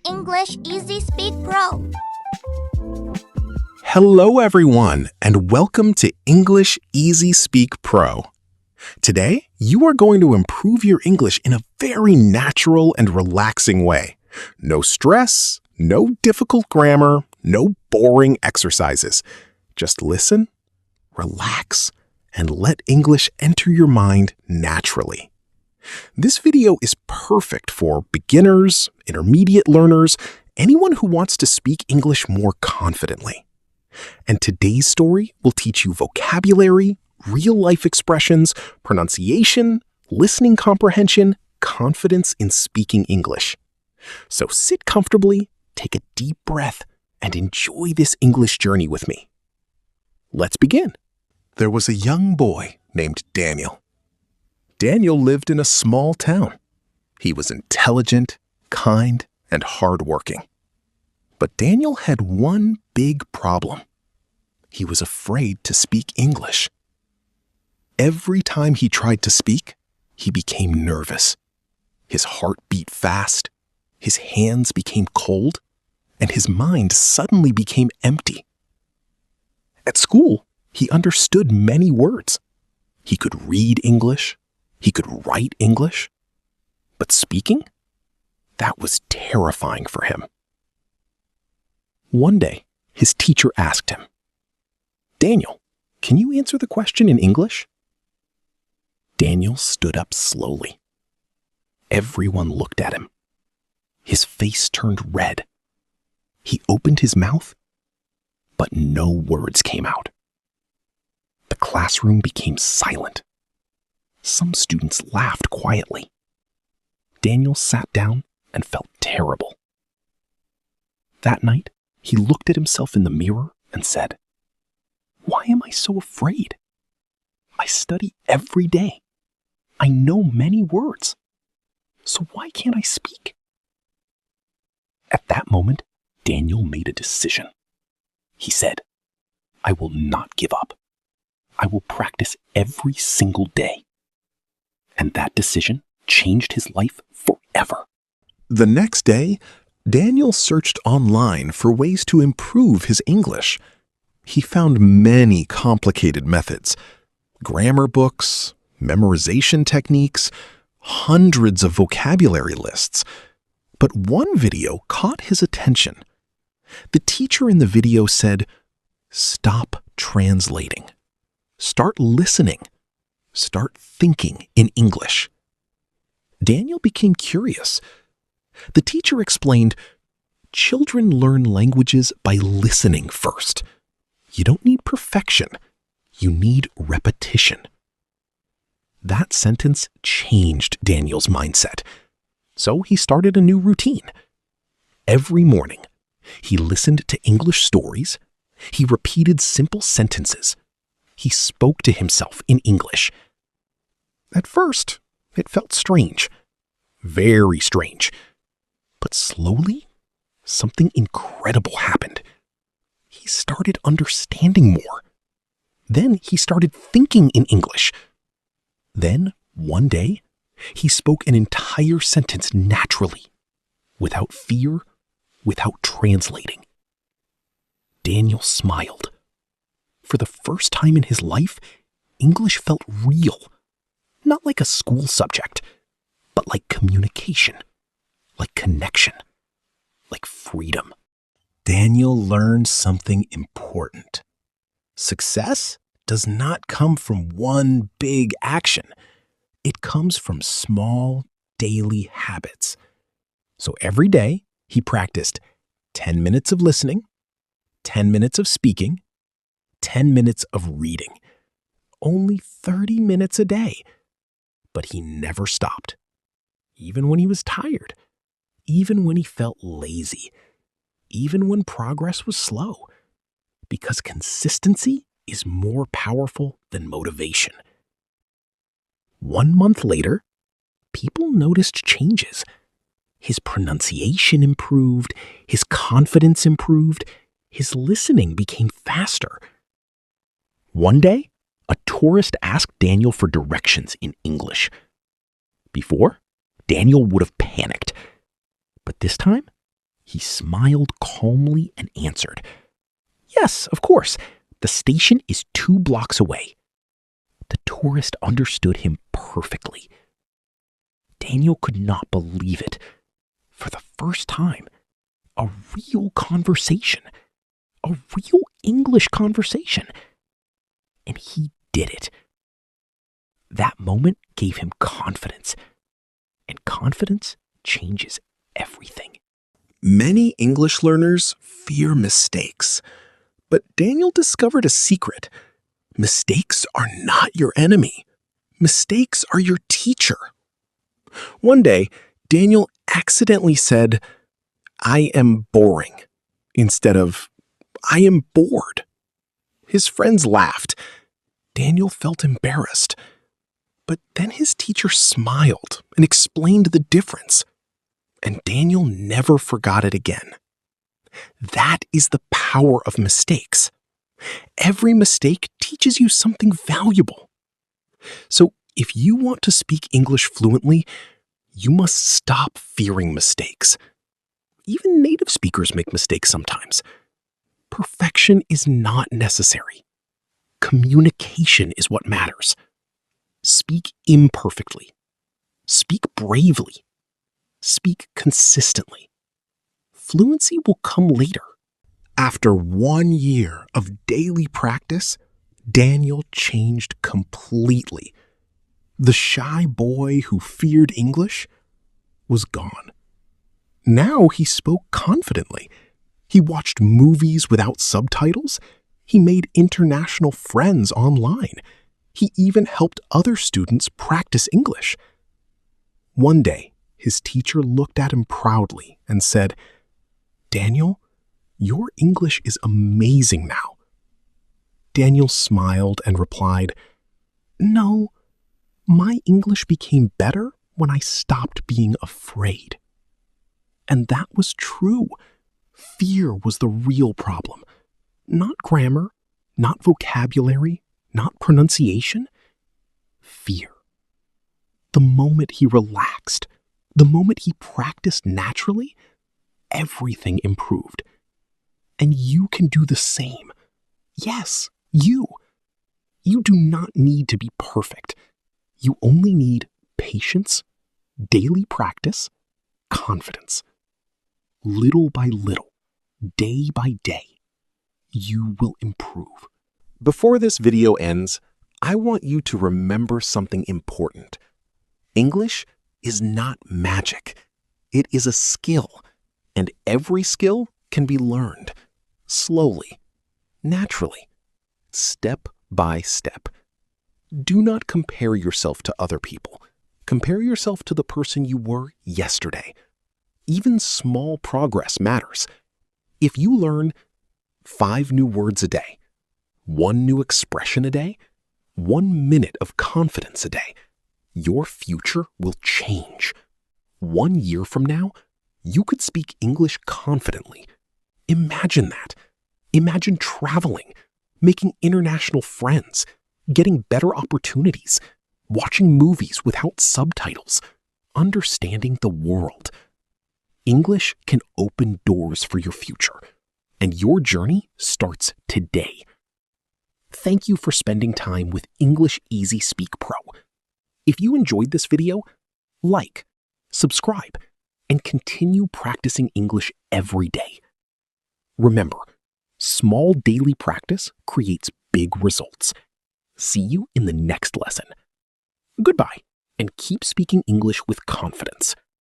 English Easy Speak Pro. Hello, everyone, and welcome to English Easy Speak Pro. Today, you are going to improve your English in a very natural and relaxing way. No stress, no difficult grammar, no boring exercises. Just listen, relax, and let English enter your mind naturally. This video is perfect for beginners, intermediate learners, anyone who wants to speak English more confidently. And today's story will teach you vocabulary, real-life expressions, pronunciation, listening comprehension, confidence in speaking English. So sit comfortably, take a deep breath, and enjoy this English journey with me. Let's begin. There was a young boy named Daniel. Daniel lived in a small town. He was intelligent, kind, and hardworking. But Daniel had one big problem. He was afraid to speak English. Every time he tried to speak, he became nervous. His heart beat fast, his hands became cold, and his mind suddenly became empty. At school, he understood many words. He could read English, he could write English, but speaking? That was terrifying for him. One day, his teacher asked him, "Daniel, can you answer the question in English?" Daniel stood up slowly. Everyone looked at him. His face turned red. He opened his mouth, but no words came out. The classroom became silent. Some students laughed quietly. Daniel sat down and felt terrible. That night, he looked at himself in the mirror and said, "Why am I so afraid? I study every day. I know many words. So why can't I speak?" At that moment, Daniel made a decision. He said, "I will not give up. I will practice every single day." And that decision changed his life forever. The next day, Daniel searched online for ways to improve his English. He found many complicated methods, grammar books, memorization techniques, hundreds of vocabulary lists. But one video caught his attention. The teacher in the video said, "Stop translating. Start listening. Start thinking in English." Daniel became curious. The teacher explained, "Children learn languages by listening first. You don't need perfection. You need repetition." That sentence changed Daniel's mindset. So he started a new routine. Every morning, he listened to English stories. He repeated simple sentences. He spoke to himself in English. At first, it felt strange, very strange. But slowly, something incredible happened. He started understanding more. Then he started thinking in English. Then, one day, he spoke an entire sentence naturally, without fear, without translating. Daniel smiled. For the first time in his life, English felt real. Not like a school subject, but like communication, like connection, like freedom. Daniel learned something important. Success does not come from one big action. It comes from small, daily habits. So every day, he practiced 10 minutes of listening, 10 minutes of speaking, 10 minutes of reading. Only 30 minutes a day. But he never stopped. Even when he was tired. Even when he felt lazy. Even when progress was slow. Because consistency is more powerful than motivation. 1 month later, people noticed changes. His pronunciation improved, his confidence improved, his listening became faster. One day, a tourist asked Daniel for directions in English. Before, Daniel would have panicked. But this time, He smiled calmly and answered, "Yes, of course. The station is 2 blocks away." The tourist understood him perfectly. Daniel could not believe it. For the first time, a real conversation, a real English conversation. And he did it. That moment gave him confidence, and confidence changes everything. Many English learners fear mistakes, but Daniel discovered a secret. Mistakes are not your enemy. Mistakes are your teacher. One day, Daniel accidentally said, "I am boring," instead of, "I am bored." His friends laughed. Daniel felt embarrassed. But then his teacher smiled and explained the difference. And Daniel never forgot it again. That is the power of mistakes. Every mistake teaches you something valuable. So if you want to speak English fluently, you must stop fearing mistakes. Even native speakers make mistakes sometimes. Perfection is not necessary. Communication is what matters. Speak imperfectly. Speak bravely. Speak consistently. Fluency will come later. After 1 year of daily practice, Daniel changed completely. The shy boy who feared English was gone. Now he spoke confidently. He watched movies without subtitles. He made international friends online. He even helped other students practice English. One day, his teacher looked at him proudly and said, "Daniel, your English is amazing now." Daniel smiled and replied, "No, my English became better when I stopped being afraid." And that was true. Fear was the real problem. Not grammar, not vocabulary, not pronunciation. Fear. The moment he relaxed, the moment he practiced naturally, everything improved. And you can do the same. Yes, you. You do not need to be perfect. You only need patience, daily practice, confidence. Little by little, day by day, you will improve. Before this video ends, I want you to remember something important. English is not magic. It is a skill, and every skill can be learned slowly, naturally, step by step. Do not compare yourself to other people. Compare yourself to the person you were yesterday. Even small progress matters. If you learn 5 new words a day, 1 new expression a day, 1 minute of confidence a day, your future will change. 1 year from now, you could speak English confidently. Imagine that. Imagine traveling, making international friends, getting better opportunities, watching movies without subtitles, understanding the world. English can open doors for your future, and your journey starts today. Thank you for spending time with English Easy Speak Pro. If you enjoyed this video, like, subscribe, and continue practicing English every day. Remember, small daily practice creates big results. See you in the next lesson. Goodbye, and keep speaking English with confidence.